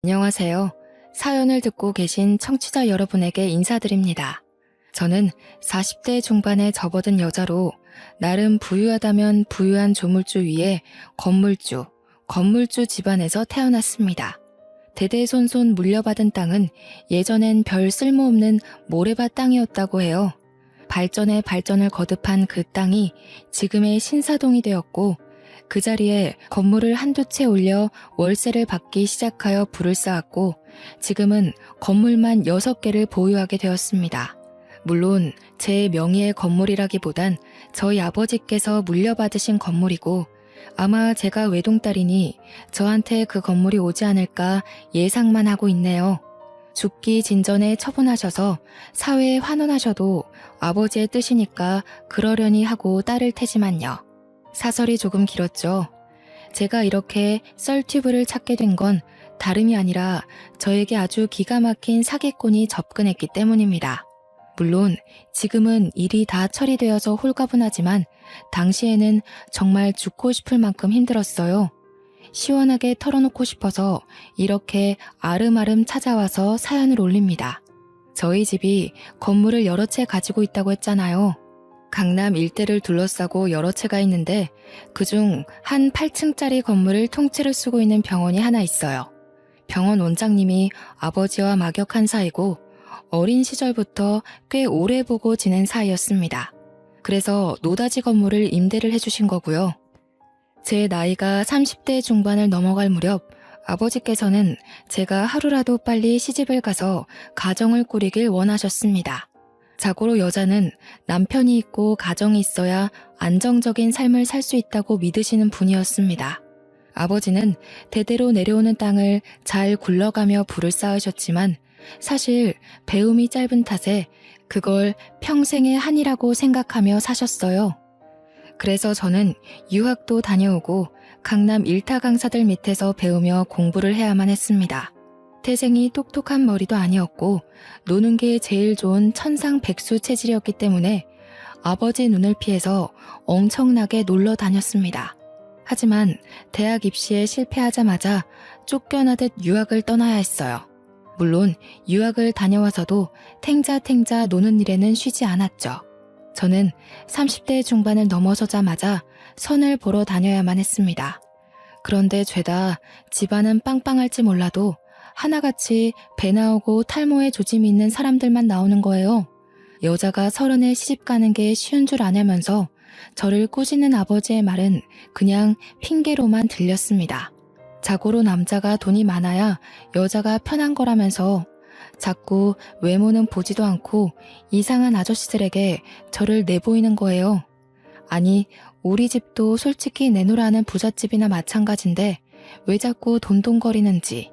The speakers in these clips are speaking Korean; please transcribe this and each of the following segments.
안녕하세요. 사연을 듣고 계신 청취자 여러분에게 인사드립니다. 저는 40대 중반에 접어든 여자로 나름 부유하다면 부유한 조물주 위에 건물주 집안에서 태어났습니다. 대대손손 물려받은 땅은 예전엔 별 쓸모없는 모래밭 땅이었다고 해요. 발전에 발전을 거듭한 그 땅이 지금의 신사동이 되었고 그 자리에 건물을 한두 채 올려 월세를 받기 시작하여 불을 쌓았고 지금은 건물만 6개를 보유하게 되었습니다. 물론 제 명의의 건물이라기보단 저희 아버지께서 물려받으신 건물이고 아마 제가 외동딸이니 저한테 그 건물이 오지 않을까 예상만 하고 있네요. 죽기 진전에 처분하셔서 사회에 환원하셔도 아버지의 뜻이니까 그러려니 하고 따를 테지만요. 사설이 조금 길었죠. 제가 이렇게 썰튜브를 찾게 된 건 다름이 아니라 저에게 아주 기가 막힌 사기꾼이 접근했기 때문입니다. 물론 지금은 일이 다 처리되어서 홀가분하지만 당시에는 정말 죽고 싶을 만큼 힘들었어요. 시원하게 털어놓고 싶어서 이렇게 아름아름 찾아와서 사연을 올립니다. 저희 집이 건물을 여러 채 가지고 있다고 했잖아요. 강남 일대를 둘러싸고 여러 채가 있는데 그중 한 8층짜리 건물을 통째로 쓰고 있는 병원이 하나 있어요. 병원 원장님이 아버지와 막역한 사이고 어린 시절부터 꽤 오래 보고 지낸 사이였습니다. 그래서 노다지 건물을 임대를 해주신 거고요. 제 나이가 30대 중반을 넘어갈 무렵 아버지께서는 제가 하루라도 빨리 시집을 가서 가정을 꾸리길 원하셨습니다. 자고로 여자는 남편이 있고 가정이 있어야 안정적인 삶을 살 수 있다고 믿으시는 분이었습니다. 아버지는 대대로 내려오는 땅을 잘 굴러가며 부를 쌓으셨지만 사실 배움이 짧은 탓에 그걸 평생의 한이라고 생각하며 사셨어요. 그래서 저는 유학도 다녀오고 강남 일타 강사들 밑에서 배우며 공부를 해야만 했습니다. 태생이 똑똑한 머리도 아니었고 노는 게 제일 좋은 천상백수 체질이었기 때문에 아버지 눈을 피해서 엄청나게 놀러 다녔습니다. 하지만 대학 입시에 실패하자마자 쫓겨나듯 유학을 떠나야 했어요. 물론 유학을 다녀와서도 탱자탱자 노는 일에는 쉬지 않았죠. 저는 30대 중반을 넘어서자마자 선을 보러 다녀야만 했습니다. 그런데 죄다 집안은 빵빵할지 몰라도 하나같이 배 나오고 탈모에 조짐이 있는 사람들만 나오는 거예요. 여자가 30에 시집 가는 게 쉬운 줄 아냐면서 저를 꾸짖는 아버지의 말은 그냥 핑계로만 들렸습니다. 자고로 남자가 돈이 많아야 여자가 편한 거라면서 자꾸 외모는 보지도 않고 이상한 아저씨들에게 저를 내보이는 거예요. 아니, 우리 집도 솔직히 내놓으라는 부잣집이나 마찬가지인데 왜 자꾸 돈돈거리는지.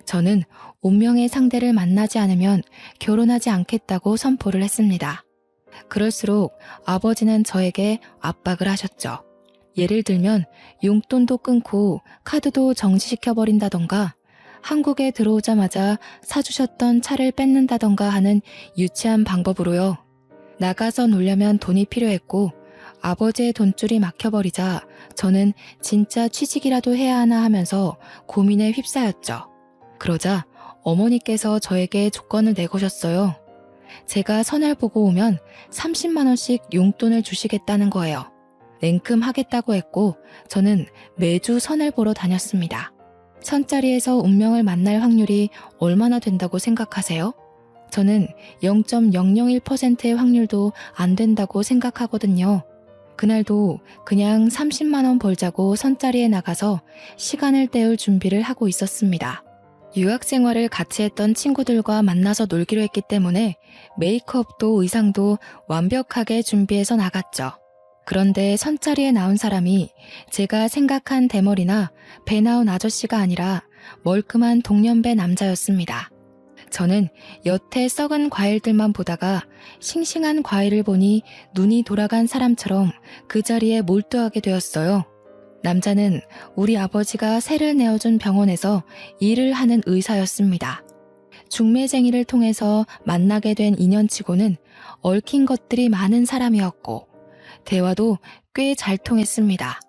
저는 운명의 상대를 만나지 않으면 결혼하지 않겠다고 선포를 했습니다. 그럴수록 아버지는 저에게 압박을 하셨죠. 예를 들면 용돈도 끊고 카드도 정지시켜버린다던가 한국에 들어오자마자 사주셨던 차를 뺏는다던가 하는 유치한 방법으로요. 나가서 놀려면 돈이 필요했고 아버지의 돈줄이 막혀버리자 저는 진짜 취직이라도 해야 하나 하면서 고민에 휩싸였죠. 그러자 어머니께서 저에게 조건을 내거셨어요. 제가 선을 보고 오면 30만 원씩 용돈을 주시겠다는 거예요. 냉큼 하겠다고 했고 저는 매주 선을 보러 다녔습니다. 선자리에서 운명을 만날 확률이 얼마나 된다고 생각하세요? 저는 0.001%의 확률도 안 된다고 생각하거든요. 그날도 그냥 30만 원 벌자고 선자리에 나가서 시간을 때울 준비를 하고 있었습니다. 유학 생활을 같이 했던 친구들과 만나서 놀기로 했기 때문에 메이크업도 의상도 완벽하게 준비해서 나갔죠. 그런데 선자리에 나온 사람이 제가 생각한 대머리나 배 나온 아저씨가 아니라 멀끔한 동년배 남자였습니다. 저는 여태 썩은 과일들만 보다가 싱싱한 과일을 보니 눈이 돌아간 사람처럼 그 자리에 몰두하게 되었어요. 남자는 우리 아버지가 세를 내어준 병원에서 일을 하는 의사였습니다. 중매쟁이를 통해서 만나게 된 인연치고는 얽힌 것들이 많은 사람이었고 대화도 꽤 잘 통했습니다.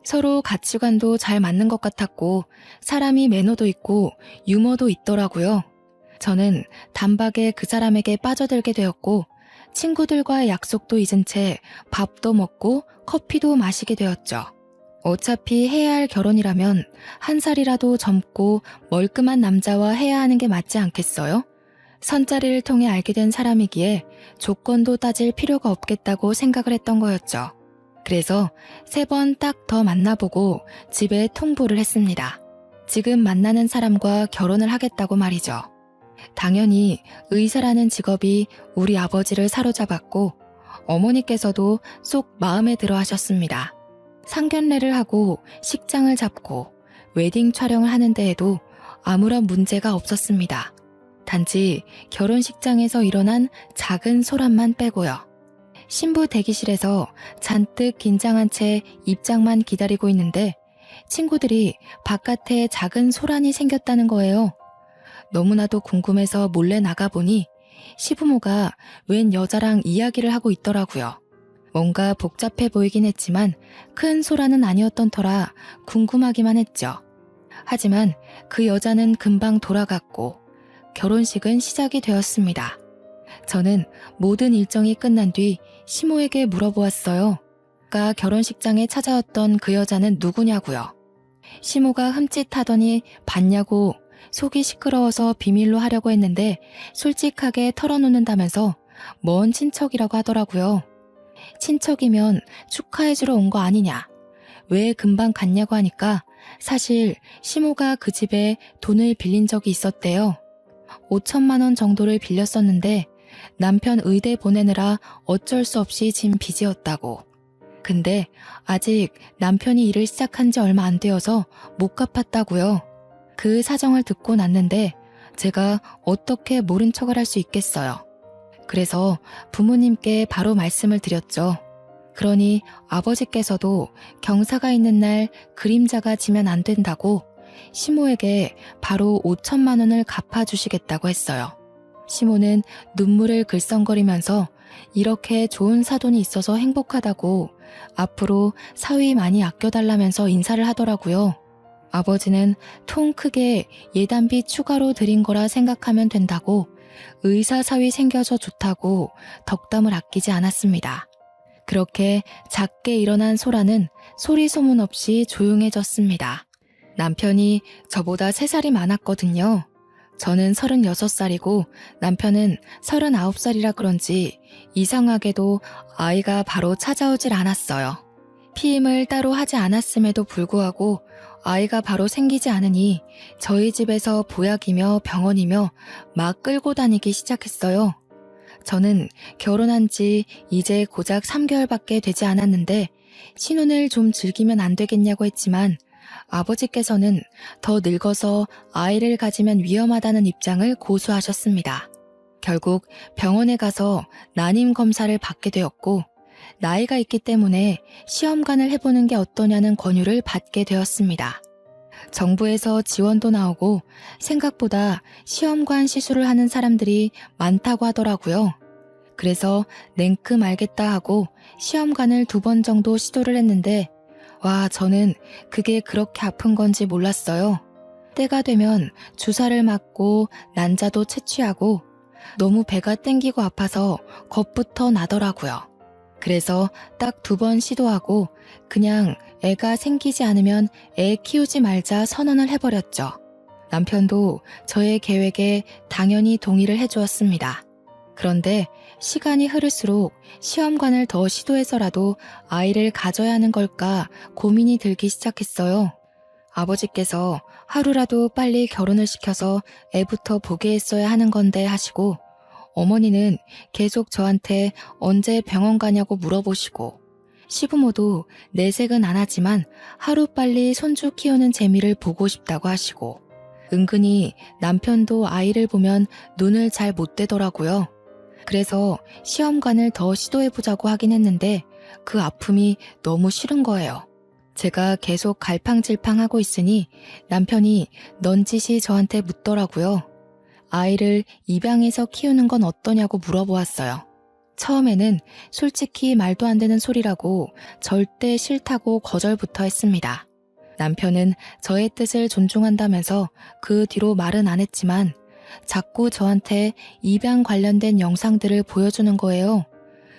서로 가치관도 잘 맞는 것 같았고 사람이 매너도 있고 유머도 있더라고요. 저는 단박에 그 사람에게 빠져들게 되었고 친구들과의 약속도 잊은 채 밥도 먹고 커피도 마시게 되었죠. 어차피 해야 할 결혼이라면 한 살이라도 젊고 멀끔한 남자와 해야 하는 게 맞지 않겠어요? 선자리를 통해 알게 된 사람이기에 조건도 따질 필요가 없겠다고 생각을 했던 거였죠. 그래서 3번 딱 더 만나보고 집에 통보를 했습니다. 지금 만나는 사람과 결혼을 하겠다고 말이죠. 당연히 의사라는 직업이 우리 아버지를 사로잡았고 어머니께서도 쏙 마음에 들어 하셨습니다. 상견례를 하고 식장을 잡고 웨딩 촬영을 하는 데에도 아무런 문제가 없었습니다. 단지 결혼식장에서 일어난 작은 소란만 빼고요. 신부 대기실에서 잔뜩 긴장한 채 입장만 기다리고 있는데 친구들이 바깥에 작은 소란이 생겼다는 거예요. 너무나도 궁금해서 몰래 나가보니 시부모가 웬 여자랑 이야기를 하고 있더라고요. 뭔가 복잡해 보이긴 했지만 큰 소란은 아니었던 터라 궁금하기만 했죠. 하지만 그 여자는 금방 돌아갔고 결혼식은 시작이 되었습니다. 저는 모든 일정이 끝난 뒤 시모에게 물어보았어요. 아까 결혼식장에 찾아왔던 그 여자는 누구냐고요. 시모가 흠칫하더니 봤냐고 속이 시끄러워서 비밀로 하려고 했는데 솔직하게 털어놓는다면서 먼 친척이라고 하더라고요. 친척이면 축하해주러 온 거 아니냐. 왜 금방 갔냐고 하니까 사실 시모가 그 집에 돈을 빌린 적이 있었대요. 5천만 원 정도를 빌렸었는데 남편 의대 보내느라 어쩔 수 없이 진 빚이었다고. 근데 아직 남편이 일을 시작한 지 얼마 안 되어서 못 갚았다고요. 그 사정을 듣고 났는데 제가 어떻게 모른 척을 할 수 있겠어요. 그래서 부모님께 바로 말씀을 드렸죠. 그러니 아버지께서도 경사가 있는 날 그림자가 지면 안 된다고 시모에게 바로 5천만 원을 갚아주시겠다고 했어요. 시모는 눈물을 글썽거리면서 이렇게 좋은 사돈이 있어서 행복하다고 앞으로 사위 많이 아껴달라면서 인사를 하더라고요. 아버지는 통 크게 예단비 추가로 드린 거라 생각하면 된다고 의사 사위 생겨서 좋다고 덕담을 아끼지 않았습니다. 그렇게 작게 일어난 소란은 소리 소문 없이 조용해졌습니다. 남편이 저보다 3살이 많았거든요. 저는 36살이고 남편은 39살이라 그런지 이상하게도 아이가 바로 찾아오질 않았어요. 피임을 따로 하지 않았음에도 불구하고 아이가 바로 생기지 않으니 저희 집에서 보약이며 병원이며 막 끌고 다니기 시작했어요. 저는 결혼한 지 이제 고작 3개월밖에 되지 않았는데 신혼을 좀 즐기면 안 되겠냐고 했지만 아버지께서는 더 늙어서 아이를 가지면 위험하다는 입장을 고수하셨습니다. 결국 병원에 가서 난임 검사를 받게 되었고 나이가 있기 때문에 시험관을 해보는 게 어떠냐는 권유를 받게 되었습니다. 정부에서 지원도 나오고 생각보다 시험관 시술을 하는 사람들이 많다고 하더라고요. 그래서 냉큼 알겠다 하고 시험관을 2번 정도 시도를 했는데 와, 저는 그게 그렇게 아픈 건지 몰랐어요. 때가 되면 주사를 맞고 난자도 채취하고 너무 배가 땡기고 아파서 겁부터 나더라고요. 그래서 딱 2번 시도하고 그냥 애가 생기지 않으면 애 키우지 말자 선언을 해버렸죠. 남편도 저의 계획에 당연히 동의를 해주었습니다. 그런데 시간이 흐를수록 시험관을 더 시도해서라도 아이를 가져야 하는 걸까 고민이 들기 시작했어요. 아버지께서 하루라도 빨리 결혼을 시켜서 애부터 보게 했어야 하는 건데 하시고 어머니는 계속 저한테 언제 병원 가냐고 물어보시고 시부모도 내색은 안 하지만 하루빨리 손주 키우는 재미를 보고 싶다고 하시고 은근히 남편도 아이를 보면 눈을 잘 못 떼더라고요. 그래서 시험관을 더 시도해보자고 하긴 했는데 그 아픔이 너무 싫은 거예요. 제가 계속 갈팡질팡하고 있으니 남편이 넌지시 저한테 묻더라고요. 아이를 입양해서 키우는 건 어떠냐고 물어보았어요. 처음에는 솔직히 말도 안 되는 소리라고 절대 싫다고 거절부터 했습니다. 남편은 저의 뜻을 존중한다면서 그 뒤로 말은 안 했지만 자꾸 저한테 입양 관련된 영상들을 보여주는 거예요.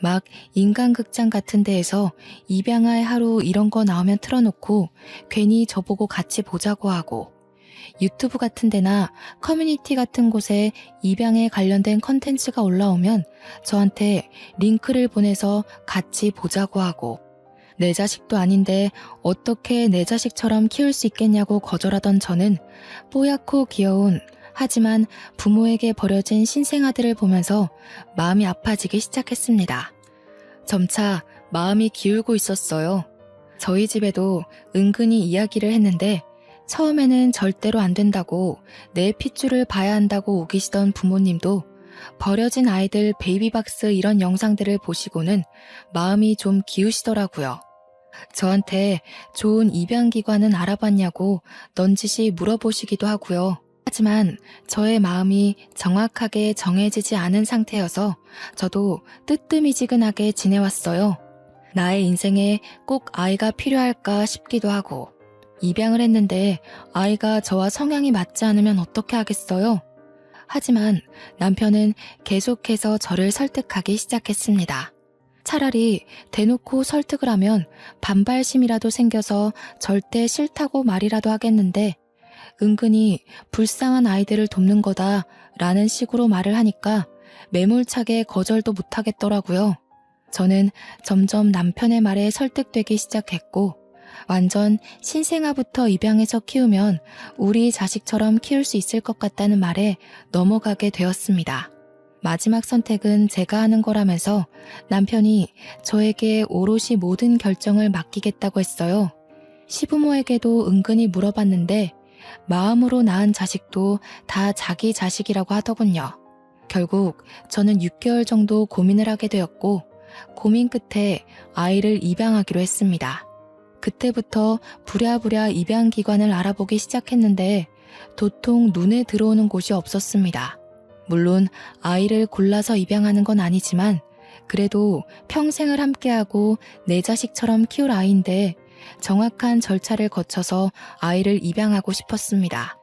막 인간극장 같은 데에서 입양할 하루 이런 거 나오면 틀어놓고 괜히 저보고 같이 보자고 하고, 유튜브 같은 데나 커뮤니티 같은 곳에 입양에 관련된 컨텐츠가 올라오면 저한테 링크를 보내서 같이 보자고 하고, 내 자식도 아닌데 어떻게 내 자식처럼 키울 수 있겠냐고 거절하던 저는 뽀얗고 귀여운, 하지만 부모에게 버려진 신생아들을 보면서 마음이 아파지기 시작했습니다. 점차 마음이 기울고 있었어요. 저희 집에도 은근히 이야기를 했는데 처음에는 절대로 안 된다고, 내 핏줄을 봐야 한다고 우기시던 부모님도 버려진 아이들 베이비박스 이런 영상들을 보시고는 마음이 좀 기우시더라고요. 저한테 좋은 입양기관은 알아봤냐고 넌지시 물어보시기도 하고요. 하지만 저의 마음이 정확하게 정해지지 않은 상태여서 저도 뜨뜨미지근하게 지내왔어요. 나의 인생에 꼭 아이가 필요할까 싶기도 하고, 입양을 했는데 아이가 저와 성향이 맞지 않으면 어떻게 하겠어요? 하지만 남편은 계속해서 저를 설득하기 시작했습니다. 차라리 대놓고 설득을 하면 반발심이라도 생겨서 절대 싫다고 말이라도 하겠는데, 은근히 불쌍한 아이들을 돕는 거다 라는 식으로 말을 하니까 매몰차게 거절도 못하겠더라고요. 저는 점점 남편의 말에 설득되기 시작했고, 완전 신생아부터 입양해서 키우면 우리 자식처럼 키울 수 있을 것 같다는 말에 넘어가게 되었습니다. 마지막 선택은 제가 하는 거라면서 남편이 저에게 오롯이 모든 결정을 맡기겠다고 했어요. 시부모에게도 은근히 물어봤는데 마음으로 낳은 자식도 다 자기 자식이라고 하더군요. 결국 저는 6개월 정도 고민을 하게 되었고, 고민 끝에 아이를 입양하기로 했습니다. 그때부터 부랴부랴 입양기관을 알아보기 시작했는데 도통 눈에 들어오는 곳이 없었습니다. 물론 아이를 골라서 입양하는 건 아니지만 그래도 평생을 함께하고 내 자식처럼 키울 아이인데 정확한 절차를 거쳐서 아이를 입양하고 싶었습니다.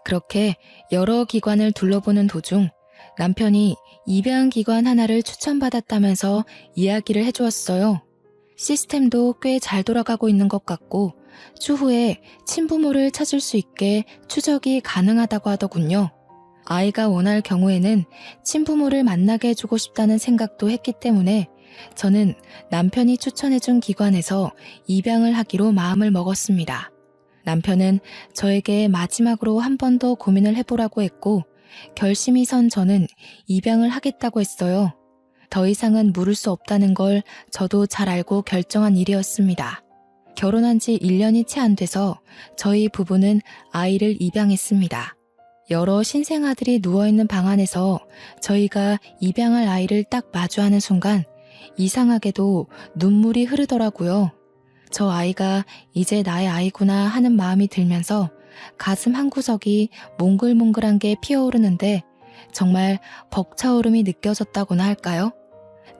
그렇게 여러 기관을 둘러보는 도중 남편이 입양기관 하나를 추천받았다면서 이야기를 해주었어요. 시스템도 꽤 잘 돌아가고 있는 것 같고 추후에 친부모를 찾을 수 있게 추적이 가능하다고 하더군요. 아이가 원할 경우에는 친부모를 만나게 해주고 싶다는 생각도 했기 때문에 저는 남편이 추천해준 기관에서 입양을 하기로 마음을 먹었습니다. 남편은 저에게 마지막으로 한 번 더 고민을 해보라고 했고, 결심이 선 저는 입양을 하겠다고 했어요. 더 이상은 물을 수 없다는 걸 저도 잘 알고 결정한 일이었습니다. 결혼한 지 1년이 채 안 돼서 저희 부부는 아이를 입양했습니다. 여러 신생아들이 누워있는 방 안에서 저희가 입양할 아이를 딱 마주하는 순간 이상하게도 눈물이 흐르더라고요. 저 아이가 이제 나의 아이구나 하는 마음이 들면서 가슴 한구석이 몽글몽글한 게 피어오르는데 정말 벅차오름이 느껴졌다고나 할까요?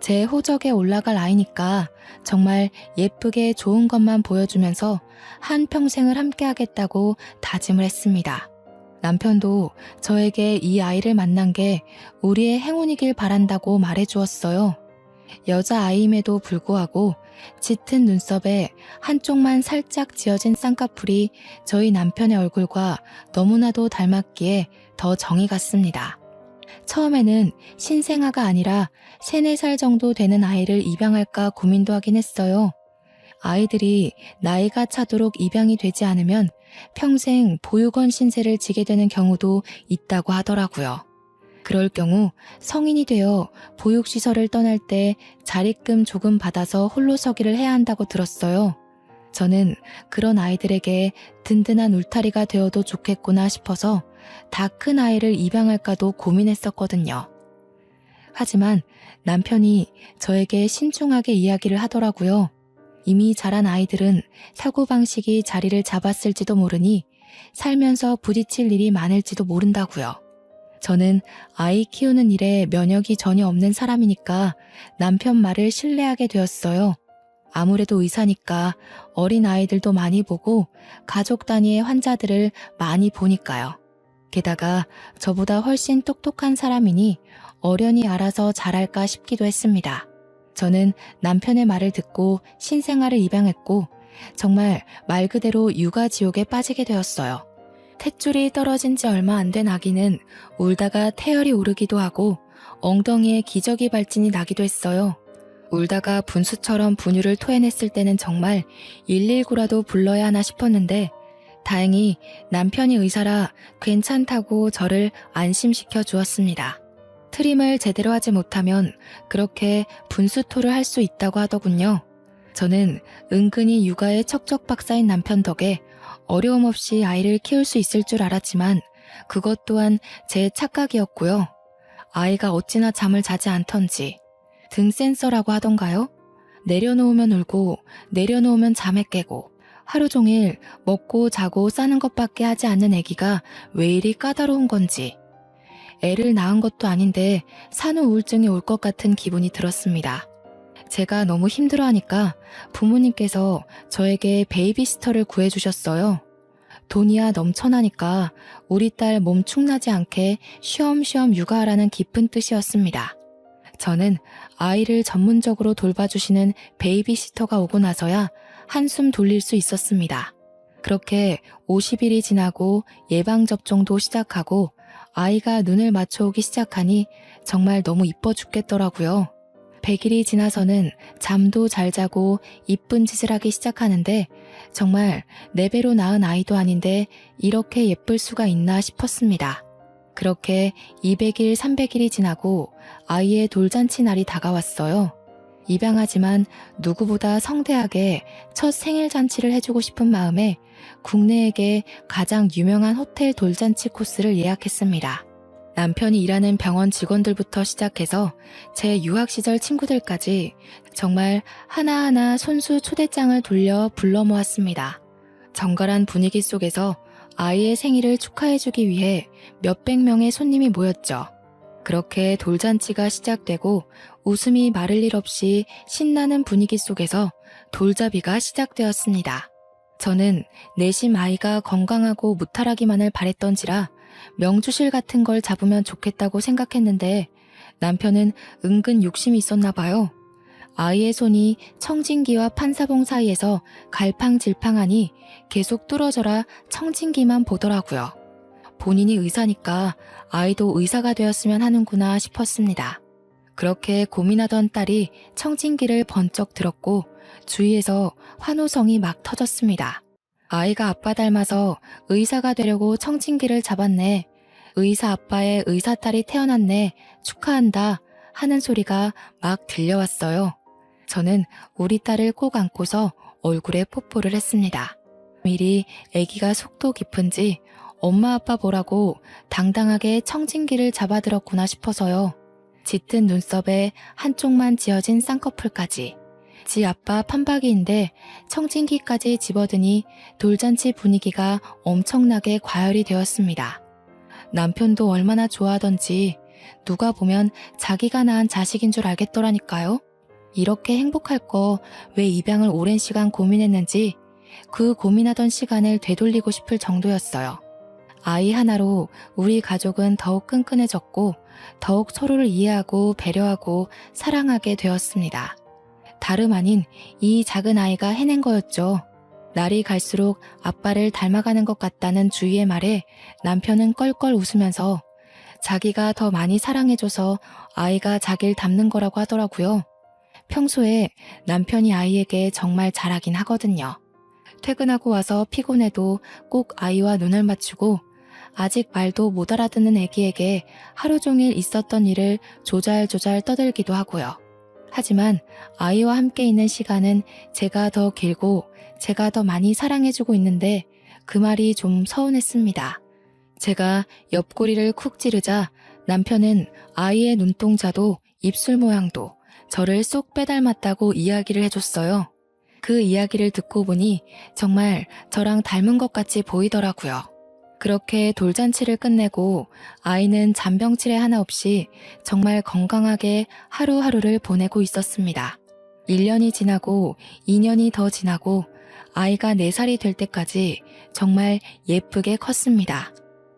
제 호적에 올라갈 아이니까 정말 예쁘게 좋은 것만 보여주면서 한평생을 함께하겠다고 다짐을 했습니다. 남편도 저에게 이 아이를 만난 게 우리의 행운이길 바란다고 말해주었어요. 여자아이임에도 불구하고 짙은 눈썹에 한쪽만 살짝 지어진 쌍꺼풀이 저희 남편의 얼굴과 너무나도 닮았기에 더 정이 갔습니다. 처음에는 신생아가 아니라 3, 4살 정도 되는 아이를 입양할까 고민도 하긴 했어요. 아이들이 나이가 차도록 입양이 되지 않으면 평생 보육원 신세를 지게 되는 경우도 있다고 하더라고요. 그럴 경우 성인이 되어 보육시설을 떠날 때 자립금 조금 받아서 홀로 서기를 해야 한다고 들었어요. 저는 그런 아이들에게 든든한 울타리가 되어도 좋겠구나 싶어서 다 큰 아이를 입양할까도 고민했었거든요. 하지만 남편이 저에게 신중하게 이야기를 하더라고요. 이미 자란 아이들은 사고방식이 자리를 잡았을지도 모르니 살면서 부딪힐 일이 많을지도 모른다고요. 저는 아이 키우는 일에 면역이 전혀 없는 사람이니까 남편 말을 신뢰하게 되었어요. 아무래도 의사니까 어린 아이들도 많이 보고 가족 단위의 환자들을 많이 보니까요. 게다가 저보다 훨씬 똑똑한 사람이니 어련히 알아서 잘할까 싶기도 했습니다. 저는 남편의 말을 듣고 신생아를 입양했고 정말 말 그대로 육아지옥에 빠지게 되었어요. 탯줄이 떨어진 지 얼마 안 된 아기는 울다가 태열이 오르기도 하고 엉덩이에 기저귀 발진이 나기도 했어요. 울다가 분수처럼 분유를 토해냈을 때는 정말 119라도 불러야 하나 싶었는데 다행히 남편이 의사라 괜찮다고 저를 안심시켜 주었습니다. 트림을 제대로 하지 못하면 그렇게 분수토를 할 수 있다고 하더군요. 저는 은근히 육아에 척척박사인 남편 덕에 어려움 없이 아이를 키울 수 있을 줄 알았지만 그것 또한 제 착각이었고요. 아이가 어찌나 잠을 자지 않던지 등 센서라고 하던가요? 내려놓으면 울고 내려놓으면 잠에 깨고 하루 종일 먹고 자고 싸는 것밖에 하지 않는 아기가 왜 이리 까다로운 건지 애를 낳은 것도 아닌데 산후 우울증이 올 것 같은 기분이 들었습니다. 제가 너무 힘들어하니까 부모님께서 저에게 베이비시터를 구해주셨어요. 돈이야 넘쳐나니까 우리 딸 몸 축나지 않게 쉬엄쉬엄 육아하라는 깊은 뜻이었습니다. 저는 아이를 전문적으로 돌봐주시는 베이비시터가 오고 나서야 한숨 돌릴 수 있었습니다. 그렇게 50일이 지나고 예방접종도 시작하고 아이가 눈을 맞춰오기 시작하니 정말 너무 이뻐 죽겠더라고요. 100일이 지나서는 잠도 잘 자고 이쁜 짓을 하기 시작하는데 정말 내 배로 낳은 아이도 아닌데 이렇게 예쁠 수가 있나 싶었습니다. 그렇게 200일, 300일이 지나고 아이의 돌잔치 날이 다가왔어요. 입양하지만 누구보다 성대하게 첫 생일 잔치를 해주고 싶은 마음에 국내에게 가장 유명한 호텔 돌잔치 코스를 예약했습니다. 남편이 일하는 병원 직원들부터 시작해서 제 유학 시절 친구들까지 정말 하나하나 손수 초대장을 돌려 불러 모았습니다. 정갈한 분위기 속에서 아이의 생일을 축하해주기 위해 몇백 명의 손님이 모였죠. 그렇게 돌잔치가 시작되고 웃음이 마를 일 없이 신나는 분위기 속에서 돌잡이가 시작되었습니다. 저는 내심 아이가 건강하고 무탈하기만을 바랬던지라 명주실 같은 걸 잡으면 좋겠다고 생각했는데 남편은 은근 욕심이 있었나 봐요. 아이의 손이 청진기와 판사봉 사이에서 갈팡질팡하니 계속 뚫어져라 청진기만 보더라고요. 본인이 의사니까 아이도 의사가 되었으면 하는구나 싶었습니다. 그렇게 고민하던 딸이 청진기를 번쩍 들었고 주위에서 환호성이 막 터졌습니다. 아이가 아빠 닮아서 의사가 되려고 청진기를 잡았네. 의사 아빠의 의사 딸이 태어났네. 축하한다. 하는 소리가 막 들려왔어요. 저는 우리 딸을 꼭 안고서 얼굴에 뽀뽀를 했습니다. 미리 아기가 속도 깊은지 엄마 아빠 보라고 당당하게 청진기를 잡아들었구나 싶어서요. 짙은 눈썹에 한쪽만 지어진 쌍꺼풀까지. 지 아빠 판박이인데 청진기까지 집어드니 돌잔치 분위기가 엄청나게 과열이 되었습니다. 남편도 얼마나 좋아하던지 누가 보면 자기가 낳은 자식인 줄 알겠더라니까요. 이렇게 행복할 거 왜 입양을 오랜 시간 고민했는지 그 고민하던 시간을 되돌리고 싶을 정도였어요. 아이 하나로 우리 가족은 더욱 끈끈해졌고 더욱 서로를 이해하고 배려하고 사랑하게 되었습니다. 다름 아닌 이 작은 아이가 해낸 거였죠. 날이 갈수록 아빠를 닮아가는 것 같다는 주위의 말에 남편은 껄껄 웃으면서 자기가 더 많이 사랑해줘서 아이가 자기를 닮는 거라고 하더라고요. 평소에 남편이 아이에게 정말 잘하긴 하거든요. 퇴근하고 와서 피곤해도 꼭 아이와 눈을 맞추고 아직 말도 못 알아듣는 아기에게 하루 종일 있었던 일을 조잘조잘 떠들기도 하고요. 하지만 아이와 함께 있는 시간은 제가 더 길고 제가 더 많이 사랑해주고 있는데 그 말이 좀 서운했습니다. 제가 옆구리를 쿡 찌르자 남편은 아이의 눈동자도 입술 모양도 저를 쏙 빼닮았다고 이야기를 해줬어요. 그 이야기를 듣고 보니 정말 저랑 닮은 것 같이 보이더라고요. 그렇게 돌잔치를 끝내고 아이는 잔병치레 하나 없이 정말 건강하게 하루하루를 보내고 있었습니다. 1년이 지나고 2년이 더 지나고 아이가 4살이 될 때까지 정말 예쁘게 컸습니다.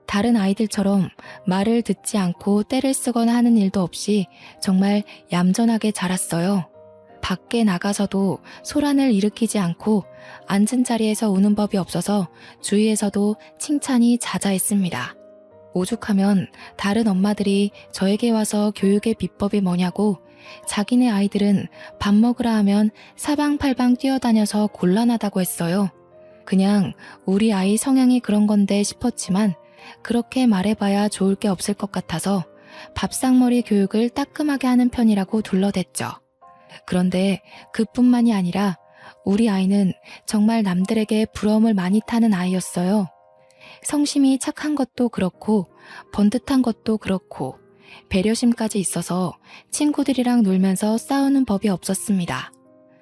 다른 아이들처럼 말을 듣지 않고 떼를 쓰거나 하는 일도 없이 정말 얌전하게 자랐어요. 밖에 나가서도 소란을 일으키지 않고 앉은 자리에서 우는 법이 없어서 주위에서도 칭찬이 자자했습니다. 오죽하면 다른 엄마들이 저에게 와서 교육의 비법이 뭐냐고 자기네 아이들은 밥 먹으라 하면 사방팔방 뛰어다녀서 곤란하다고 했어요. 그냥 우리 아이 성향이 그런 건데 싶었지만 그렇게 말해봐야 좋을 게 없을 것 같아서 밥상머리 교육을 따끔하게 하는 편이라고 둘러댔죠. 그런데 그뿐만이 아니라 우리 아이는 정말 남들에게 부러움을 많이 타는 아이였어요. 성심이 착한 것도 그렇고 번듯한 것도 그렇고 배려심까지 있어서 친구들이랑 놀면서 싸우는 법이 없었습니다.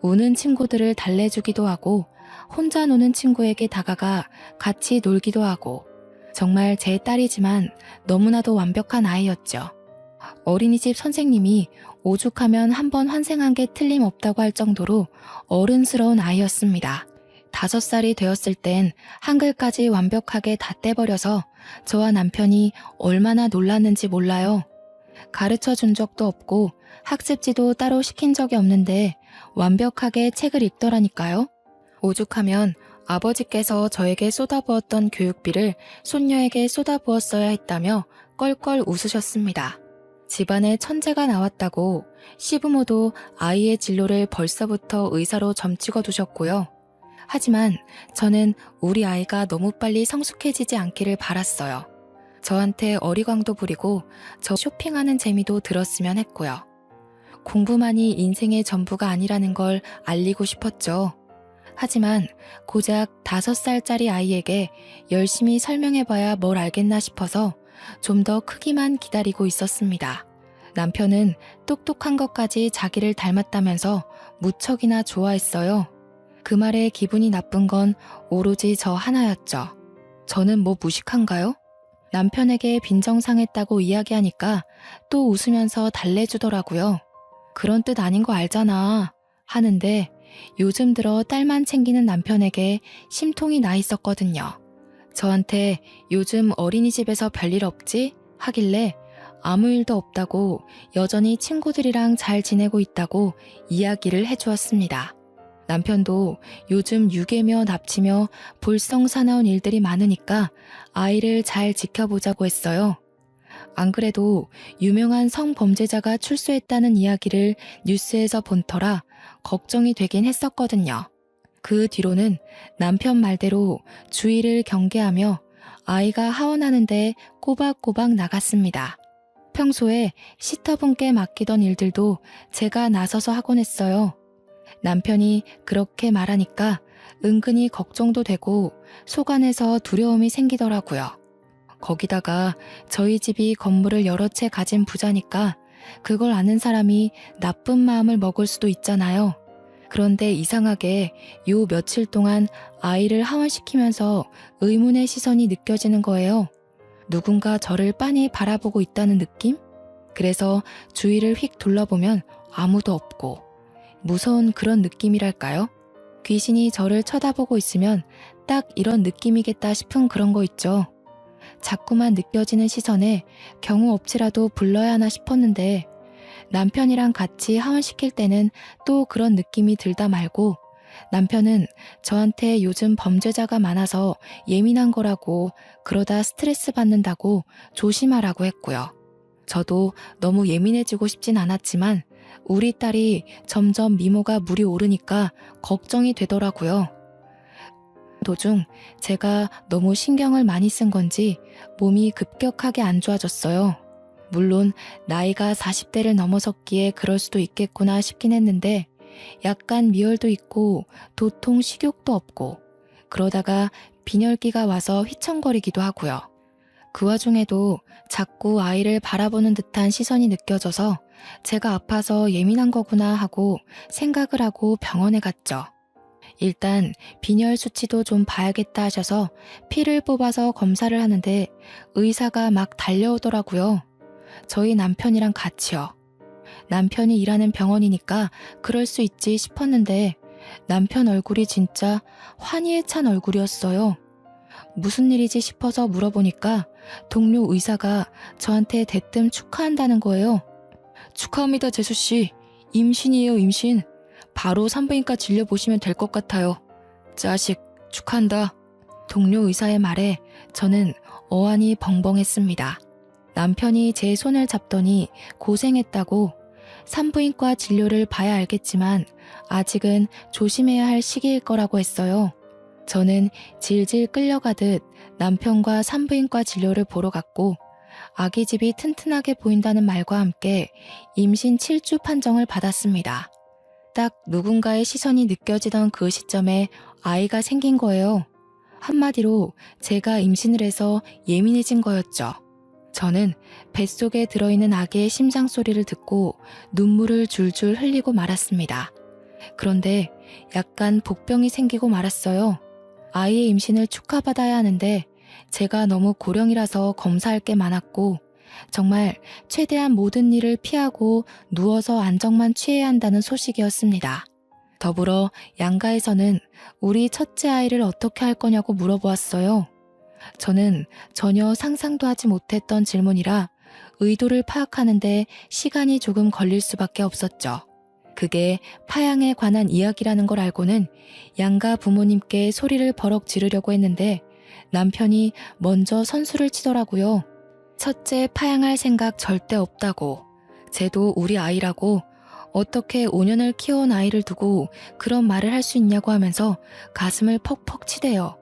우는 친구들을 달래주기도 하고 혼자 노는 친구에게 다가가 같이 놀기도 하고 정말 제 딸이지만 너무나도 완벽한 아이였죠. 어린이집 선생님이 오죽하면 한번 환생한 게 틀림없다고 할 정도로 어른스러운 아이였습니다. 5살이 되었을 땐 한글까지 완벽하게 다 떼버려서 저와 남편이 얼마나 놀랐는지 몰라요. 가르쳐 준 적도 없고 학습지도 따로 시킨 적이 없는데 완벽하게 책을 읽더라니까요. 오죽하면 아버지께서 저에게 쏟아부었던 교육비를 손녀에게 쏟아부었어야 했다며 껄껄 웃으셨습니다. 집안에 천재가 나왔다고 시부모도 아이의 진로를 벌써부터 의사로 점찍어 두셨고요. 하지만 저는 우리 아이가 너무 빨리 성숙해지지 않기를 바랐어요. 저한테 어리광도 부리고 저 쇼핑하는 재미도 들었으면 했고요. 공부만이 인생의 전부가 아니라는 걸 알리고 싶었죠. 하지만 고작 5살짜리 아이에게 열심히 설명해봐야 뭘 알겠나 싶어서 좀 더 크기만 기다리고 있었습니다. 남편은 똑똑한 것까지 자기를 닮았다면서 무척이나 좋아했어요. 그 말에 기분이 나쁜 건 오로지 저 하나였죠. 저는 뭐 무식한가요? 남편에게 빈정상했다고 이야기하니까 또 웃으면서 달래주더라고요. 그런 뜻 아닌 거 알잖아 하는데 요즘 들어 딸만 챙기는 남편에게 심통이 나 있었거든요. 저한테 요즘 어린이집에서 별일 없지? 하길래 아무 일도 없다고 여전히 친구들이랑 잘 지내고 있다고 이야기를 해주었습니다. 남편도 요즘 유괴며 납치며 볼썽사나운 일들이 많으니까 아이를 잘 지켜보자고 했어요. 안 그래도 유명한 성범죄자가 출소했다는 이야기를 뉴스에서 본 터라 걱정이 되긴 했었거든요. 그 뒤로는 남편 말대로 주의를 경계하며 아이가 하원하는데 꼬박꼬박 나갔습니다. 평소에 시터분께 맡기던 일들도 제가 나서서 하곤 했어요. 남편이 그렇게 말하니까 은근히 걱정도 되고 속안에서 두려움이 생기더라고요. 거기다가 저희 집이 건물을 여러 채 가진 부자니까 그걸 아는 사람이 나쁜 마음을 먹을 수도 있잖아요. 그런데 이상하게 요 며칠 동안 아이를 하원시키면서 의문의 시선이 느껴지는 거예요. 누군가 저를 빤히 바라보고 있다는 느낌? 그래서 주위를 휙 둘러보면 아무도 없고 무서운 그런 느낌이랄까요? 귀신이 저를 쳐다보고 있으면 딱 이런 느낌이겠다 싶은 그런 거 있죠. 자꾸만 느껴지는 시선에 경우 없이라도 불러야 하나 싶었는데 남편이랑 같이 하원시킬 때는 또 그런 느낌이 들다 말고 남편은 저한테 요즘 범죄자가 많아서 예민한 거라고 그러다 스트레스 받는다고 조심하라고 했고요. 저도 너무 예민해지고 싶진 않았지만 우리 딸이 점점 미모가 물이 오르니까 걱정이 되더라고요. 도중 제가 너무 신경을 많이 쓴 건지 몸이 급격하게 안 좋아졌어요. 물론 나이가 40대를 넘어섰기에 그럴 수도 있겠구나 싶긴 했는데 약간 미열도 있고 도통 식욕도 없고 그러다가 빈혈기가 와서 휘청거리기도 하고요. 그 와중에도 자꾸 아이를 바라보는 듯한 시선이 느껴져서 제가 아파서 예민한 거구나 하고 생각을 하고 병원에 갔죠. 일단 빈혈 수치도 좀 봐야겠다 하셔서 피를 뽑아서 검사를 하는데 의사가 막 달려오더라고요. 저희 남편이랑 같이요. 남편이 일하는 병원이니까 그럴 수 있지 싶었는데 남편 얼굴이 진짜 환희에 찬 얼굴이었어요. 무슨 일이지 싶어서 물어보니까 동료 의사가 저한테 대뜸 축하한다는 거예요. 축하합니다, 재수씨. 임신이에요, 임신. 바로 산부인과 진료보시면 될 것 같아요. 자식, 축하한다. 동료 의사의 말에 저는 어안이 벙벙했습니다. 남편이 제 손을 잡더니 고생했다고 산부인과 진료를 봐야 알겠지만 아직은 조심해야 할 시기일 거라고 했어요. 저는 질질 끌려가듯 남편과 산부인과 진료를 보러 갔고 아기 집이 튼튼하게 보인다는 말과 함께 임신 7주 판정을 받았습니다. 딱 누군가의 시선이 느껴지던 그 시점에 아이가 생긴 거예요. 한마디로 제가 임신을 해서 예민해진 거였죠. 저는 뱃속에 들어있는 아기의 심장 소리를 듣고 눈물을 줄줄 흘리고 말았습니다. 그런데 약간 복병이 생기고 말았어요. 아이의 임신을 축하받아야 하는데 제가 너무 고령이라서 검사할 게 많았고 정말 최대한 모든 일을 피하고 누워서 안정만 취해야 한다는 소식이었습니다. 더불어 양가에서는 우리 첫째 아이를 어떻게 할 거냐고 물어보았어요. 저는 전혀 상상도 하지 못했던 질문이라 의도를 파악하는데 시간이 조금 걸릴 수밖에 없었죠. 그게 파양에 관한 이야기라는 걸 알고는 양가 부모님께 소리를 버럭 지르려고 했는데 남편이 먼저 선수를 치더라고요. 첫째 파양할 생각 절대 없다고. 쟤도 우리 아이라고. 어떻게 5년을 키워온 아이를 두고 그런 말을 할 수 있냐고 하면서 가슴을 퍽퍽 치대요.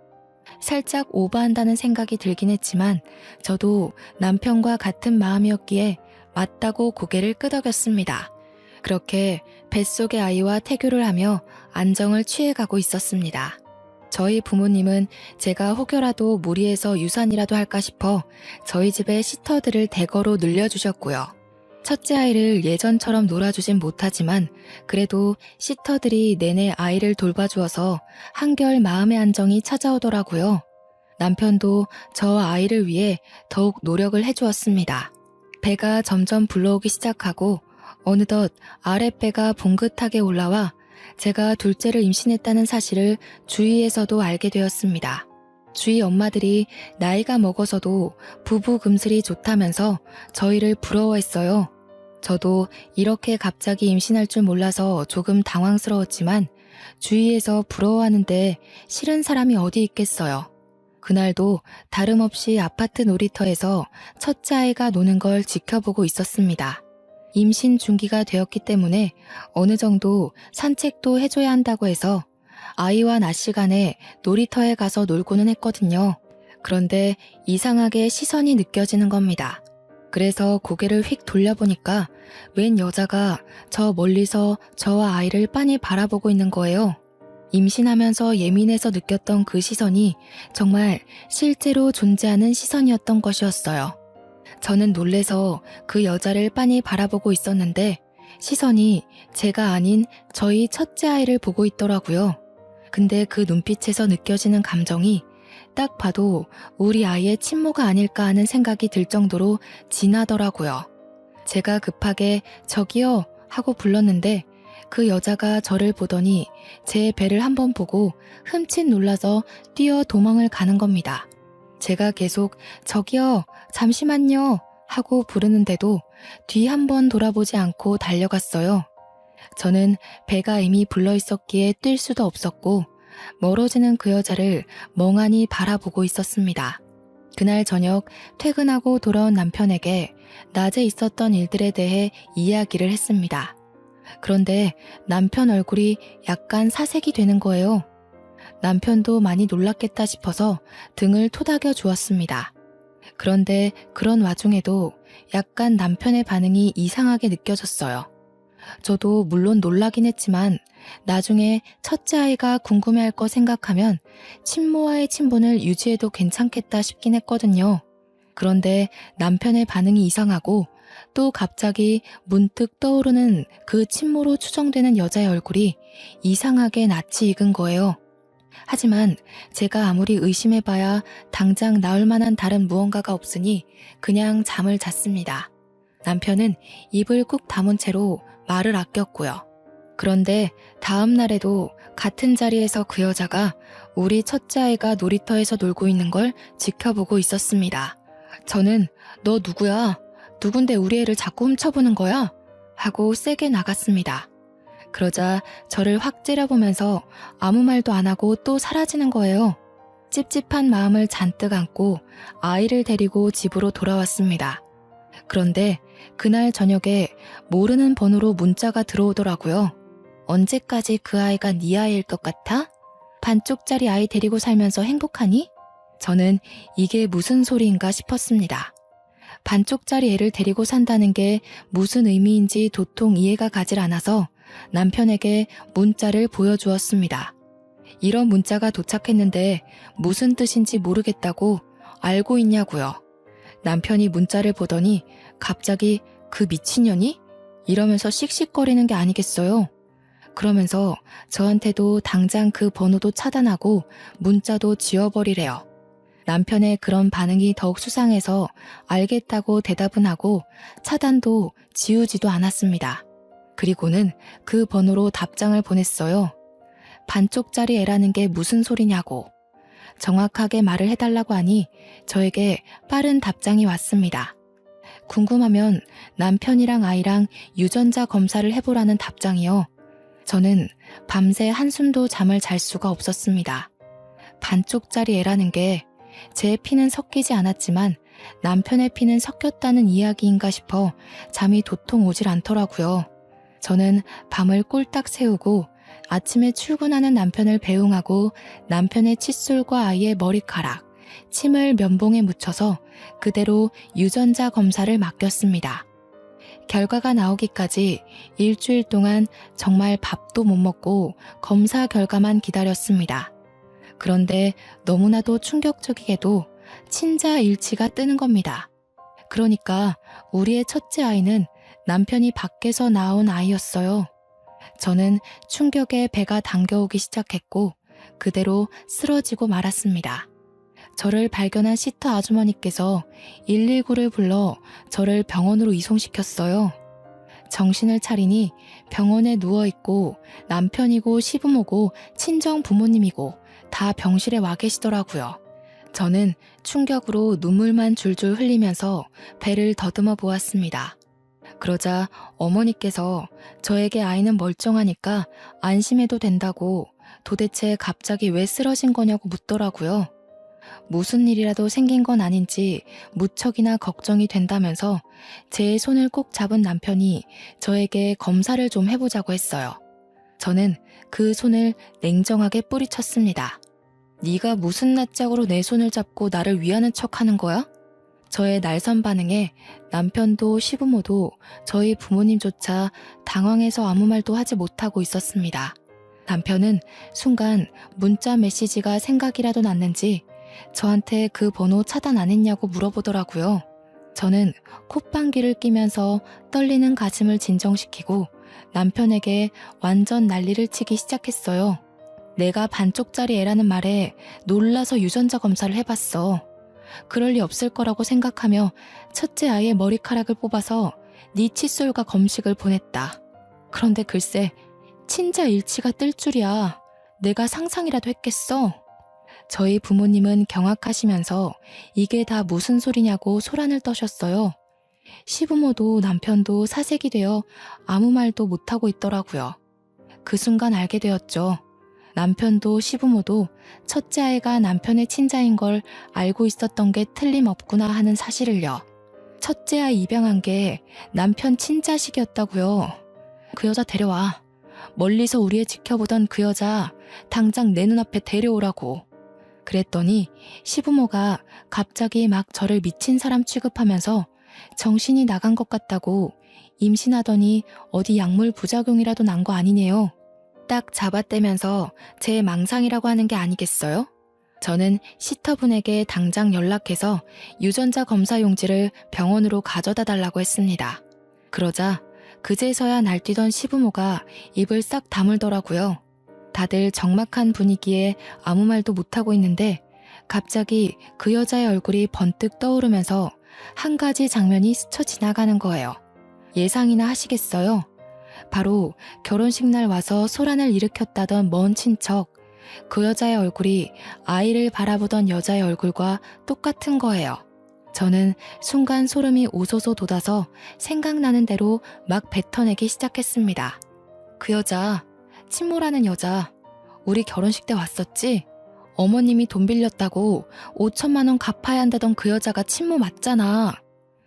살짝 오버한다는 생각이 들긴 했지만 저도 남편과 같은 마음이었기에 맞다고 고개를 끄덕였습니다. 그렇게 뱃속의 아이와 태교를 하며 안정을 취해가고 있었습니다. 저희 부모님은 제가 혹여라도 무리해서 유산이라도 할까 싶어 저희 집에 시터들을 대거로 늘려주셨고요. 첫째 아이를 예전처럼 놀아주진 못하지만 그래도 시터들이 내내 아이를 돌봐주어서 한결 마음의 안정이 찾아오더라고요. 남편도 저 아이를 위해 더욱 노력을 해주었습니다. 배가 점점 불러오기 시작하고 어느덧 아랫배가 봉긋하게 올라와 제가 둘째를 임신했다는 사실을 주위에서도 알게 되었습니다. 주위 엄마들이 나이가 먹어서도 부부 금슬이 좋다면서 저희를 부러워했어요. 저도 이렇게 갑자기 임신할 줄 몰라서 조금 당황스러웠지만 주위에서 부러워하는데 싫은 사람이 어디 있겠어요. 그날도 다름없이 아파트 놀이터에서 첫째 아이가 노는 걸 지켜보고 있었습니다. 임신 중기가 되었기 때문에 어느 정도 산책도 해줘야 한다고 해서 아이와 낮 시간에 놀이터에 가서 놀고는 했거든요. 그런데 이상하게 시선이 느껴지는 겁니다. 그래서 고개를 휙 돌려보니까 웬 여자가 저 멀리서 저와 아이를 빤히 바라보고 있는 거예요. 임신하면서 예민해서 느꼈던 그 시선이 정말 실제로 존재하는 시선이었던 것이었어요. 저는 놀래서 그 여자를 빤히 바라보고 있었는데 시선이 제가 아닌 저희 첫째 아이를 보고 있더라고요. 근데 그 눈빛에서 느껴지는 감정이 딱 봐도 우리 아이의 친모가 아닐까 하는 생각이 들 정도로 진하더라고요. 제가 급하게 저기요 하고 불렀는데 그 여자가 저를 보더니 제 배를 한번 보고 흠칫 놀라서 뛰어 도망을 가는 겁니다. 제가 계속 저기요 잠시만요 하고 부르는데도 뒤 한번 돌아보지 않고 달려갔어요. 저는 배가 이미 불러 있었기에 뛸 수도 없었고 멀어지는 그 여자를 멍하니 바라보고 있었습니다. 그날 저녁 퇴근하고 돌아온 남편에게 낮에 있었던 일들에 대해 이야기를 했습니다. 그런데 남편 얼굴이 약간 사색이 되는 거예요. 남편도 많이 놀랐겠다 싶어서 등을 토닥여 주었습니다. 그런데 그런 와중에도 약간 남편의 반응이 이상하게 느껴졌어요. 저도 물론 놀라긴 했지만 나중에 첫째 아이가 궁금해할 거 생각하면 친모와의 친분을 유지해도 괜찮겠다 싶긴 했거든요. 그런데 남편의 반응이 이상하고 또 갑자기 문득 떠오르는 그 친모로 추정되는 여자의 얼굴이 이상하게 낯이 익은 거예요. 하지만 제가 아무리 의심해봐야 당장 나올 만한 다른 무언가가 없으니 그냥 잠을 잤습니다. 남편은 입을 꾹 다문 채로 말을 아꼈고요. 그런데 다음 날에도 같은 자리에서 그 여자가 우리 첫째 아이가 놀이터에서 놀고 있는 걸 지켜보고 있었습니다. 저는 너 누구야? 누군데 우리 애를 자꾸 훔쳐보는 거야? 하고 세게 나갔습니다. 그러자 저를 확 째려보면서 아무 말도 안 하고 또 사라지는 거예요. 찝찝한 마음을 잔뜩 안고 아이를 데리고 집으로 돌아왔습니다. 그런데 그날 저녁에 모르는 번호로 문자가 들어오더라고요. 언제까지 그 아이가 네 아이일 것 같아? 반쪽짜리 아이 데리고 살면서 행복하니? 저는 이게 무슨 소리인가 싶었습니다. 반쪽짜리 애를 데리고 산다는 게 무슨 의미인지 도통 이해가 가질 않아서 남편에게 문자를 보여주었습니다. 이런 문자가 도착했는데 무슨 뜻인지 모르겠다고 알고 있냐고요. 남편이 문자를 보더니 갑자기 그 미친년이? 이러면서 씩씩거리는 게 아니겠어요. 그러면서 저한테도 당장 그 번호도 차단하고 문자도 지워버리래요. 남편의 그런 반응이 더욱 수상해서 알겠다고 대답은 하고 차단도 지우지도 않았습니다. 그리고는 그 번호로 답장을 보냈어요. 반쪽짜리 애라는 게 무슨 소리냐고. 정확하게 말을 해달라고 하니 저에게 빠른 답장이 왔습니다. 궁금하면 남편이랑 아이랑 유전자 검사를 해보라는 답장이요. 저는 밤새 한숨도 잠을 잘 수가 없었습니다. 반쪽짜리 애라는 게 제 피는 섞이지 않았지만 남편의 피는 섞였다는 이야기인가 싶어 잠이 도통 오질 않더라고요. 저는 밤을 꼴딱 새우고 아침에 출근하는 남편을 배웅하고 남편의 칫솔과 아이의 머리카락, 침을 면봉에 묻혀서 그대로 유전자 검사를 맡겼습니다. 결과가 나오기까지 일주일 동안 정말 밥도 못 먹고 검사 결과만 기다렸습니다. 그런데 너무나도 충격적이게도 친자일치가 뜨는 겁니다. 그러니까 우리의 첫째 아이는 남편이 밖에서 낳은 아이였어요. 저는 충격에 배가 당겨오기 시작했고 그대로 쓰러지고 말았습니다. 저를 발견한 시터 아주머니께서 119를 불러 저를 병원으로 이송시켰어요. 정신을 차리니 병원에 누워있고 남편이고 시부모고 친정 부모님이고 다 병실에 와 계시더라고요. 저는 충격으로 눈물만 줄줄 흘리면서 배를 더듬어 보았습니다. 그러자 어머니께서 저에게 아이는 멀쩡하니까 안심해도 된다고 도대체 갑자기 왜 쓰러진 거냐고 묻더라고요. 무슨 일이라도 생긴 건 아닌지 무척이나 걱정이 된다면서 제 손을 꼭 잡은 남편이 저에게 검사를 좀 해보자고 했어요. 저는 그 손을 냉정하게 뿌리쳤습니다. 네가 무슨 낯짝으로 내 손을 잡고 나를 위하는 척하는 거야? 저의 날선 반응에 남편도 시부모도 저희 부모님조차 당황해서 아무 말도 하지 못하고 있었습니다. 남편은 순간 문자 메시지가 생각이라도 났는지 저한테 그 번호 차단 안 했냐고 물어보더라고요. 저는 콧방귀를 뀌면서 떨리는 가슴을 진정시키고 남편에게 완전 난리를 치기 시작했어요. 내가 반쪽짜리 애라는 말에 놀라서 유전자 검사를 해봤어. 그럴 리 없을 거라고 생각하며 첫째 아이의 머리카락을 뽑아서 네 칫솔과 검식을 보냈다. 그런데 글쎄 친자 일치가 뜰 줄이야. 내가 상상이라도 했겠어. 저희 부모님은 경악하시면서 이게 다 무슨 소리냐고 소란을 떠셨어요. 시부모도 남편도 사색이 되어 아무 말도 못하고 있더라고요. 그 순간 알게 되었죠. 남편도 시부모도 첫째 아이가 남편의 친자인 걸 알고 있었던 게 틀림없구나 하는 사실을요. 첫째 아이 입양한 게 남편 친자식이었다고요. 그 여자 데려와. 멀리서 우리 애 지켜보던 그 여자 당장 내 눈앞에 데려오라고. 그랬더니 시부모가 갑자기 막 저를 미친 사람 취급하면서 정신이 나간 것 같다고 임신하더니 어디 약물 부작용이라도 난 거 아니네요. 딱 잡아떼면서 제 망상이라고 하는 게 아니겠어요? 저는 시터분에게 당장 연락해서 유전자 검사 용지를 병원으로 가져다 달라고 했습니다. 그러자 그제서야 날뛰던 시부모가 입을 싹 다물더라고요. 다들 적막한 분위기에 아무 말도 못하고 있는데 갑자기 그 여자의 얼굴이 번뜩 떠오르면서 한 가지 장면이 스쳐 지나가는 거예요. 예상이나 하시겠어요? 바로 결혼식 날 와서 소란을 일으켰다던 먼 친척, 그 여자의 얼굴이 아이를 바라보던 여자의 얼굴과 똑같은 거예요. 저는 순간 소름이 오소소 돋아서 생각나는 대로 막 뱉어내기 시작했습니다. 그 여자, 친모라는 여자, 우리 결혼식 때 왔었지? 어머님이 돈 빌렸다고 5천만 원 갚아야 한다던 그 여자가 친모 맞잖아.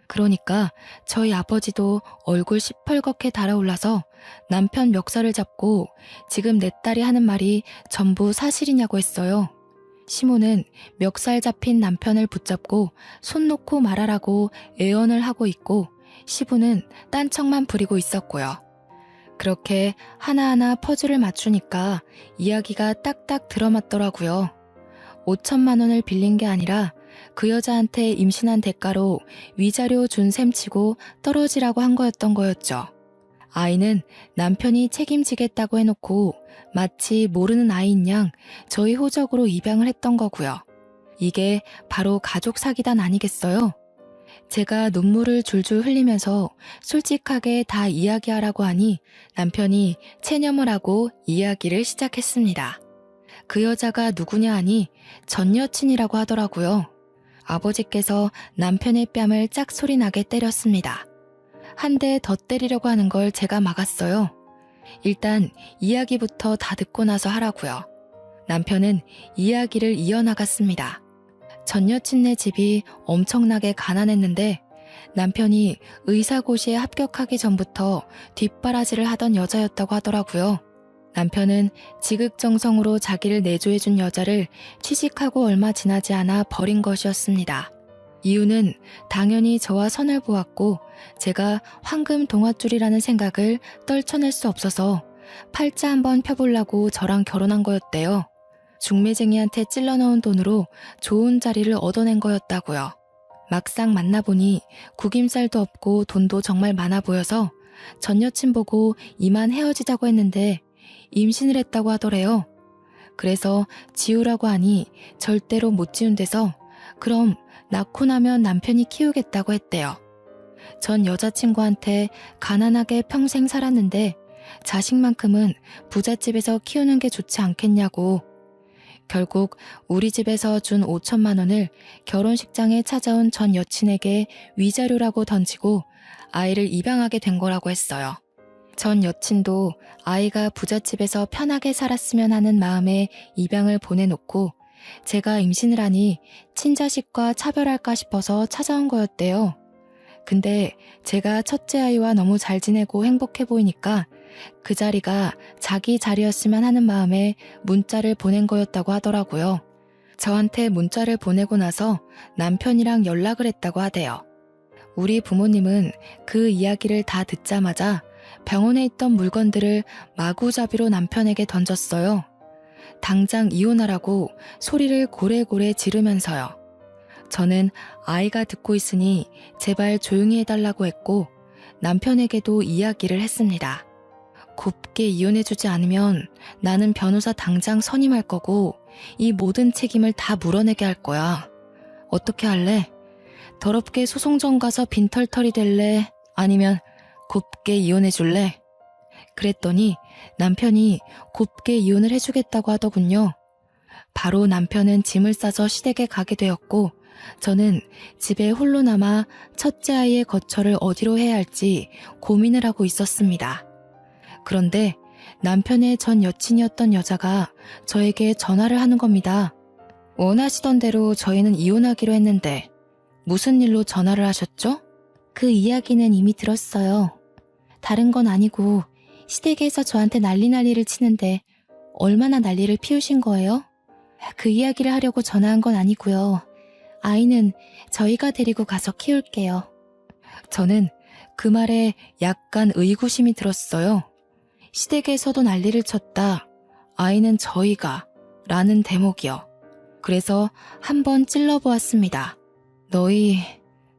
그러니까 저희 아버지도 얼굴 시펄겋게 달아올라서 남편 멱살을 잡고 지금 내 딸이 하는 말이 전부 사실이냐고 했어요. 시모는 멱살 잡힌 남편을 붙잡고 손 놓고 말하라고 애원을 하고 있고 시부는 딴청만 부리고 있었고요. 그렇게 하나하나 퍼즐을 맞추니까 이야기가 딱딱 들어맞더라고요. 5천만 원을 빌린 게 아니라 그 여자한테 임신한 대가로 위자료 준 셈치고 떨어지라고 한 거였던 거였죠. 아이는 남편이 책임지겠다고 해놓고 마치 모르는 아이인 양 저희 호적으로 입양을 했던 거고요. 이게 바로 가족 사기단 아니겠어요? 제가 눈물을 줄줄 흘리면서 솔직하게 다 이야기하라고 하니 남편이 체념을 하고 이야기를 시작했습니다. 그 여자가 누구냐 하니 전 여친이라고 하더라고요. 아버지께서 남편의 뺨을 짝소리 나게 때렸습니다. 한 대 더 때리려고 하는 걸 제가 막았어요. 일단 이야기부터 다 듣고 나서 하라고요. 남편은 이야기를 이어나갔습니다. 전 여친네 집이 엄청나게 가난했는데 남편이 의사고시에 합격하기 전부터 뒷바라지를 하던 여자였다고 하더라고요. 남편은 지극정성으로 자기를 내조해준 여자를 취직하고 얼마 지나지 않아 버린 것이었습니다. 이유는 당연히 저와 선을 보았고 제가 황금 동아줄이라는 생각을 떨쳐낼 수 없어서 팔자 한번 펴보려고 저랑 결혼한 거였대요. 중매쟁이한테 찔러넣은 돈으로 좋은 자리를 얻어낸 거였다고요. 막상 만나보니 구김살도 없고 돈도 정말 많아 보여서 전 여친 보고 이만 헤어지자고 했는데 임신을 했다고 하더래요. 그래서 지우라고 하니 절대로 못 지운대서 그럼 낳고 나면 남편이 키우겠다고 했대요. 전 여자친구한테 가난하게 평생 살았는데 자식만큼은 부잣집에서 키우는 게 좋지 않겠냐고. 결국 우리 집에서 준 5천만 원을 결혼식장에 찾아온 전 여친에게 위자료라고 던지고 아이를 입양하게 된 거라고 했어요. 전 여친도 아이가 부잣집에서 편하게 살았으면 하는 마음에 입양을 보내놓고 제가 임신을 하니 친자식과 차별할까 싶어서 찾아온 거였대요. 근데 제가 첫째 아이와 너무 잘 지내고 행복해 보이니까 그 자리가 자기 자리였으면 하는 마음에 문자를 보낸 거였다고 하더라고요. 저한테 문자를 보내고 나서 남편이랑 연락을 했다고 하대요. 우리 부모님은 그 이야기를 다 듣자마자 병원에 있던 물건들을 마구잡이로 남편에게 던졌어요. 당장 이혼하라고 소리를 고래고래 지르면서요. 저는 아이가 듣고 있으니 제발 조용히 해달라고 했고 남편에게도 이야기를 했습니다. 곱게 이혼해주지 않으면 나는 변호사 당장 선임할 거고 이 모든 책임을 다 물어내게 할 거야. 어떻게 할래? 더럽게 소송전 가서 빈털터리 될래? 아니면 곱게 이혼해줄래? 그랬더니 남편이 곱게 이혼을 해주겠다고 하더군요. 바로 남편은 짐을 싸서 시댁에 가게 되었고 저는 집에 홀로 남아 첫째 아이의 거처를 어디로 해야 할지 고민을 하고 있었습니다. 그런데 남편의 전 여친이었던 여자가 저에게 전화를 하는 겁니다. 원하시던 대로 저희는 이혼하기로 했는데 무슨 일로 전화를 하셨죠? 그 이야기는 이미 들었어요. 다른 건 아니고 시댁에서 저한테 난리를 치는데 얼마나 난리를 피우신 거예요? 그 이야기를 하려고 전화한 건 아니고요. 아이는 저희가 데리고 가서 키울게요. 저는 그 말에 약간 의구심이 들었어요. 시댁에서도 난리를 쳤다. 아이는 저희가 라는 대목이요. 그래서 한번 찔러보았습니다. 너희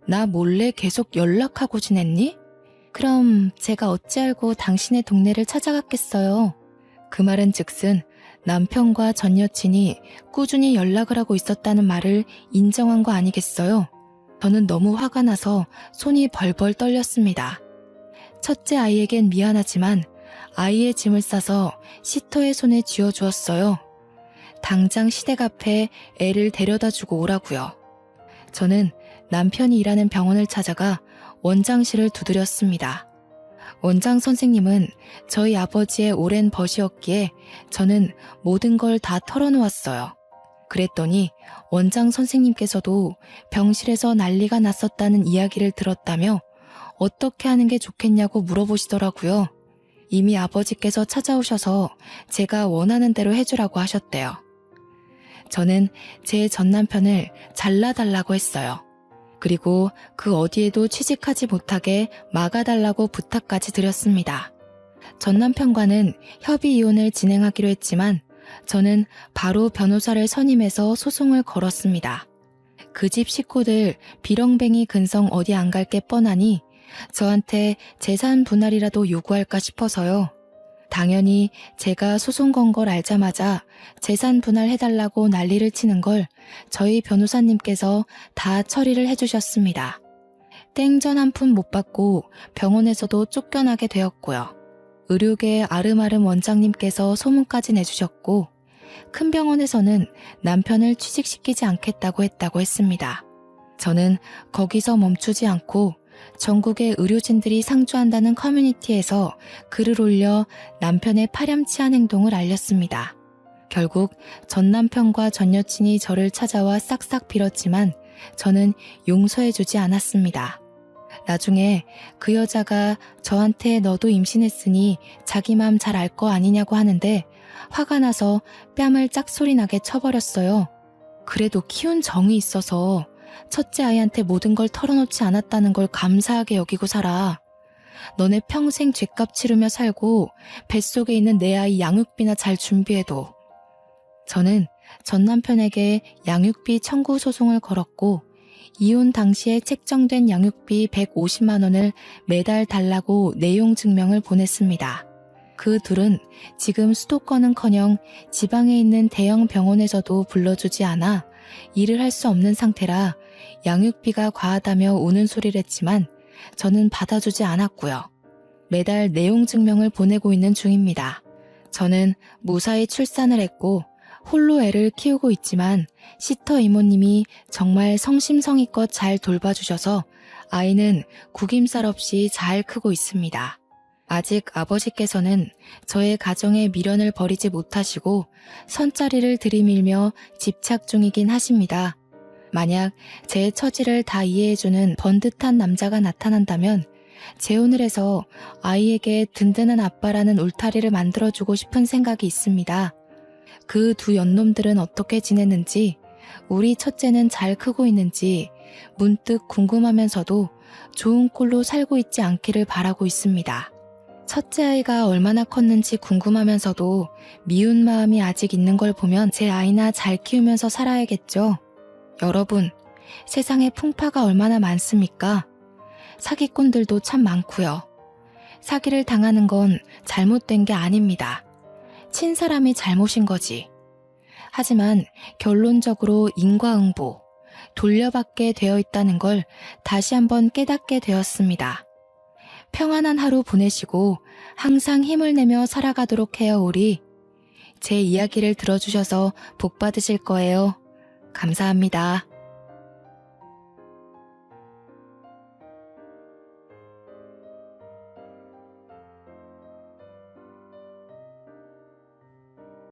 나 몰래 계속 연락하고 지냈니? 그럼 제가 어찌 알고 당신의 동네를 찾아갔겠어요. 그 말은 즉슨 남편과 전 여친이 꾸준히 연락을 하고 있었다는 말을 인정한 거 아니겠어요? 저는 너무 화가 나서 손이 벌벌 떨렸습니다. 첫째 아이에겐 미안하지만 아이의 짐을 싸서 시터의 손에 쥐어주었어요. 당장 시댁 앞에 애를 데려다주고 오라고요. 저는 남편이 일하는 병원을 찾아가 원장실을 두드렸습니다. 원장 선생님은 저희 아버지의 오랜 벗이었기에 저는 모든 걸 다 털어놓았어요. 그랬더니 원장 선생님께서도 병실에서 난리가 났었다는 이야기를 들었다며 어떻게 하는 게 좋겠냐고 물어보시더라고요. 이미 아버지께서 찾아오셔서 제가 원하는 대로 해주라고 하셨대요. 저는 제 전 남편을 잘라달라고 했어요. 그리고 그 어디에도 취직하지 못하게 막아달라고 부탁까지 드렸습니다. 전 남편과는 협의 이혼을 진행하기로 했지만 저는 바로 변호사를 선임해서 소송을 걸었습니다. 그 집 식구들 비렁뱅이 근성 어디 안 갈 게 뻔하니 저한테 재산 분할이라도 요구할까 싶어서요. 당연히 제가 소송 건 걸 알자마자 재산 분할해달라고 난리를 치는 걸 저희 변호사님께서 다 처리를 해주셨습니다. 땡전 한 푼 못 받고 병원에서도 쫓겨나게 되었고요. 의료계 아름아름 원장님께서 소문까지 내주셨고 큰 병원에서는 남편을 취직시키지 않겠다고 했습니다. 저는 거기서 멈추지 않고 전국의 의료진들이 상주한다는 커뮤니티에서 글을 올려 남편의 파렴치한 행동을 알렸습니다. 결국 전 남편과 전 여친이 저를 찾아와 싹싹 빌었지만 저는 용서해주지 않았습니다. 나중에 그 여자가 저한테 너도 임신했으니 자기 맘 잘 알 거 아니냐고 하는데 화가 나서 뺨을 짝소리나게 쳐버렸어요. 그래도 키운 정이 있어서 첫째 아이한테 모든 걸 털어놓지 않았다는 걸 감사하게 여기고 살아. 너네 평생 죗값 치르며 살고 뱃속에 있는 내 아이 양육비나 잘 준비해둬. 저는 전 남편에게 양육비 청구 소송을 걸었고 이혼 당시에 책정된 양육비 150만 원을 매달 달라고 내용 증명을 보냈습니다. 그 둘은 지금 수도권은커녕 지방에 있는 대형 병원에서도 불러주지 않아 일을 할 수 없는 상태라 양육비가 과하다며 우는 소리를 했지만 저는 받아주지 않았고요. 매달 내용 증명을 보내고 있는 중입니다. 저는 무사히 출산을 했고 홀로 애를 키우고 있지만 시터 이모님이 정말 성심성의껏 잘 돌봐주셔서 아이는 구김살 없이 잘 크고 있습니다. 아직 아버지께서는 저의 가정의 미련을 버리지 못하시고 선자리를 들이밀며 집착 중이긴 하십니다. 만약 제 처지를 다 이해해주는 번듯한 남자가 나타난다면 재혼을 해서 아이에게 든든한 아빠라는 울타리를 만들어주고 싶은 생각이 있습니다. 그 두 연놈들은 어떻게 지내는지, 우리 첫째는 잘 크고 있는지 문득 궁금하면서도 좋은 꼴로 살고 있지 않기를 바라고 있습니다. 첫째 아이가 얼마나 컸는지 궁금하면서도 미운 마음이 아직 있는 걸 보면 제 아이나 잘 키우면서 살아야겠죠. 여러분, 세상에 풍파가 얼마나 많습니까? 사기꾼들도 참 많고요. 사기를 당하는 건 잘못된 게 아닙니다. 친 사람이 잘못인 거지. 하지만 결론적으로 인과응보, 돌려받게 되어 있다는 걸 다시 한번 깨닫게 되었습니다. 평안한 하루 보내시고 항상 힘을 내며 살아가도록 해요, 우리. 제 이야기를 들어주셔서 복 받으실 거예요. 감사합니다.